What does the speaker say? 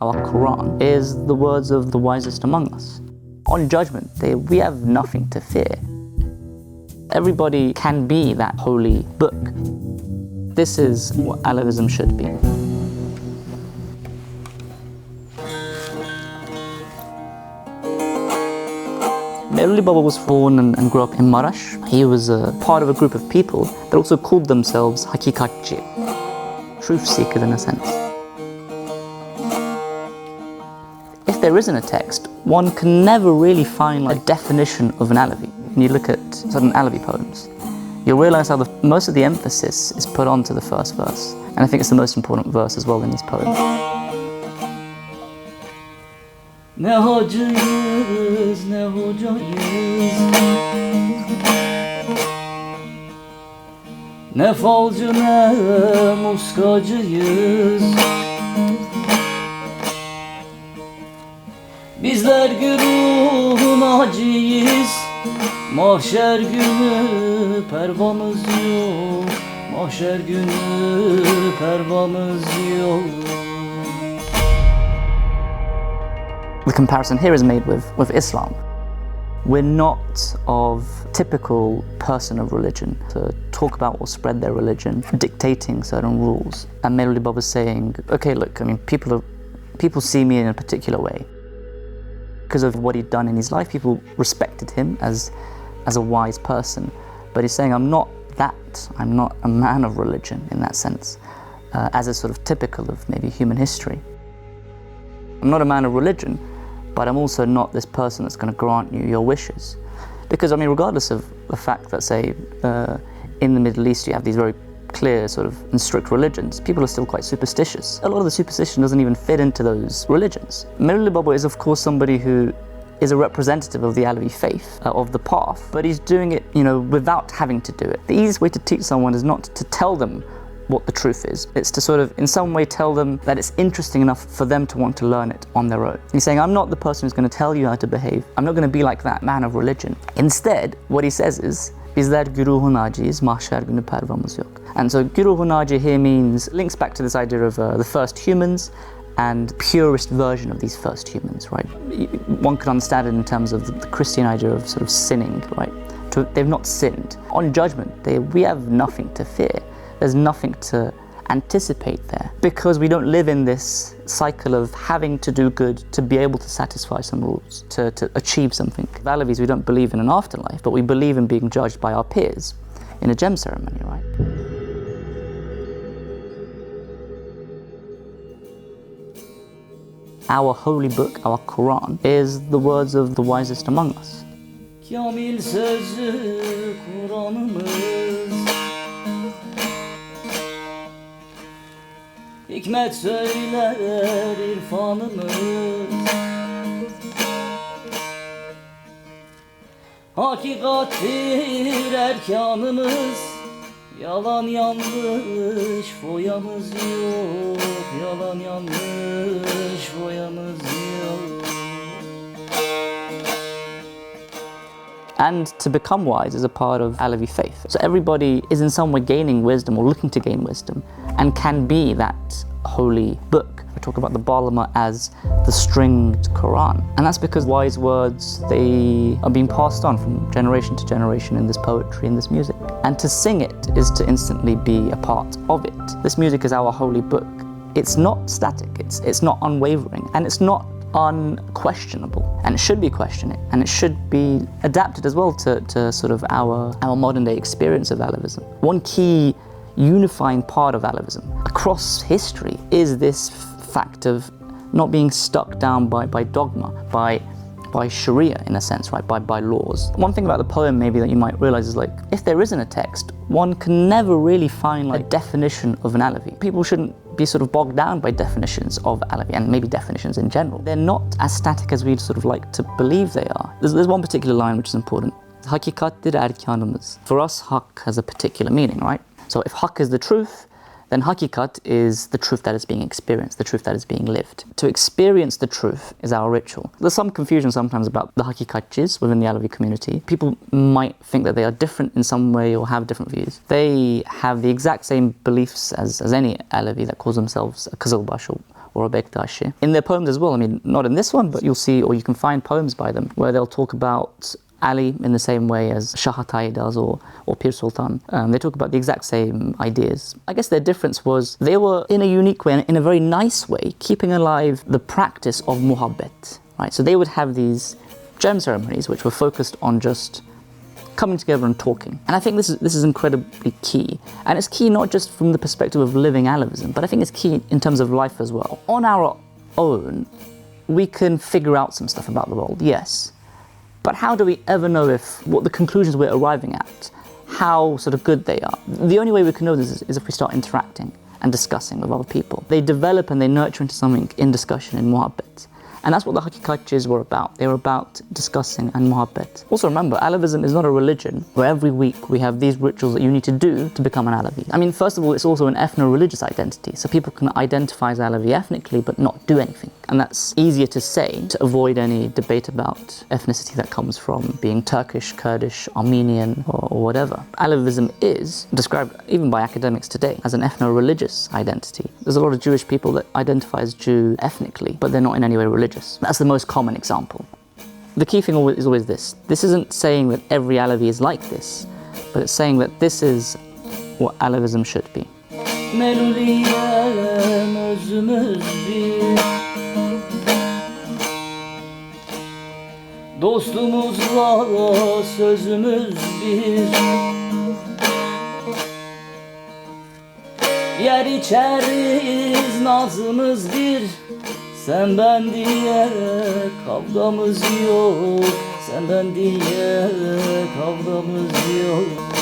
our Quran, is the words of the wisest among us. On Judgment Day, we have nothing to fear. Everybody can be that holy book. This is what Alevism should be. Meluli Baba was born and grew up in Marash. He was a part of a group of people that also called themselves Hakikattir, truth seekers in a sense. If there isn't a text, one can never really find a definition of an Alevi. When you look at certain Alevi poems, you'll realize how most of the emphasis is put onto the first verse. And I think it's the most important verse as well in these poems. Ne hacıyız, ne hocayız, ne falcı, ne muskacıyız. Bizler güruh-u naci'yiz, Mahşer günü pevramız yok, Mahşer günü pevramız yok. The comparison here is made with Islam. We're not of typical person of religion to talk about or spread their religion, dictating certain rules. And Meluli Baba is saying, okay, look, I mean, people see me in a particular way. Because of what he'd done in his life, people respected him as a wise person. But he's saying, I'm not that. I'm not a man of religion in that sense, as is sort of typical of maybe human history. I'm not a man of religion, but I'm also not this person that's going to grant you your wishes. Because, I mean, regardless of the fact that, say, in the Middle East you have these very clear sort of and strict religions, people are still quite superstitious. A lot of the superstition doesn't even fit into those religions. Meluli Baba is, of course, somebody who is a representative of the Alevi faith, of the path, but he's doing it, you know, without having to do it. The easiest way to teach someone is not to tell them what the truth is. It's to sort of in some way tell them that it's interesting enough for them to want to learn it on their own. He's saying, I'm not the person who's going to tell you how to behave. I'm not going to be like that man of religion. Instead, what he says is, Bizler, güruh-u, naci'yiz, Mahşer, günü, pevramız yok. And so güruh-u, naci here links back to this idea of the first humans and purest version of these first humans, right? One could understand it in terms of the Christian idea of sort of sinning, right? They've not sinned. On Judgment Day, we have nothing to fear. There's nothing to anticipate there, because we don't live in this cycle of having to do good to be able to satisfy some rules, to achieve something. With Alevis, we don't believe in an afterlife, but we believe in being judged by our peers in a gem ceremony, right? Our holy book, our Quran, is the words of the wisest among us. Kamil, sözü, kur'anımız, Hikmet, söyler, irfanımız, Hakikattir, erkanımız, yalan yanlış foyamız yok, yalan yanlış foyamız yok. And to become wise is a part of Alevi faith. So everybody is in some way gaining wisdom or looking to gain wisdom and can be that holy book. We talk about the Balama as the stringed Quran. And that's because wise words, they are being passed on from generation to generation in this poetry, in this music. And to sing it is to instantly be a part of it. This music is our holy book. It's not static, it's not unwavering, and it's not unquestionable, and it should be questioned, and it should be adapted as well to sort of our modern day experience of Alevism. One key unifying part of Alevism across history is this fact of not being stuck down by dogma, by Sharia in a sense, right? By laws. One thing about the poem maybe that you might realize is, like, if there isn't a text, one can never really find a definition of an Alevi. People shouldn't be sort of bogged down by definitions of Alevi, and maybe definitions in general. They're not as static as we'd sort of like to believe they are. There's one particular line which is important. Hakikattir, erkanımız. For us, hak has a particular meaning, right? So if hak is the truth, then hakikat is the truth that is being experienced, the truth that is being lived. To experience the truth is our ritual. There's some confusion sometimes about the Hakikattirs within the Alevi community. People might think that they are different in some way or have different views. They have the exact same beliefs as any Alevi that calls themselves a Kızılbaş or a Bektashi. In their poems as well, I mean, not in this one, but you'll see, or you can find poems by them where they'll talk about Ali in the same way as Shah Hatay does, or Pir Sultan. They talk about the exact same ideas. I guess their difference was they were, in a unique way, and in a very nice way, keeping alive the practice of muhabbet. Right? So they would have these gem ceremonies which were focused on just coming together and talking. And I think this is incredibly key. And it's key not just from the perspective of living Alevism, but I think it's key in terms of life as well. On our own, we can figure out some stuff about the world, yes. But how do we ever know what the conclusions we're arriving at, how sort of good they are? The only way we can know this is if we start interacting and discussing with other people. They develop and they nurture into something in discussion, in muhabbet. And that's what the Hakikattir were about. They were about discussing and muhabbet. Also remember, Alevism is not a religion where every week we have these rituals that you need to do to become an Alevi. I mean, first of all, it's also an ethno-religious identity. So people can identify as Alevi ethnically but not do anything. And that's easier to say to avoid any debate about ethnicity that comes from being Turkish, Kurdish, Armenian, or whatever. Alevism is described, even by academics today, as an ethno-religious identity. There's a lot of Jewish people that identify as Jew ethnically, but they're not in any way religious. That's the most common example. The key thing is always this. This isn't saying that every Alevi is like this, but it's saying that this is what Alevism should be. Meluli'yim özümüz bir, dostumuzla sözümüz bir. Yer içeriz, nazımız bir. Sen ben diye kavgamız yok. Sen ben diye kavgamız yok.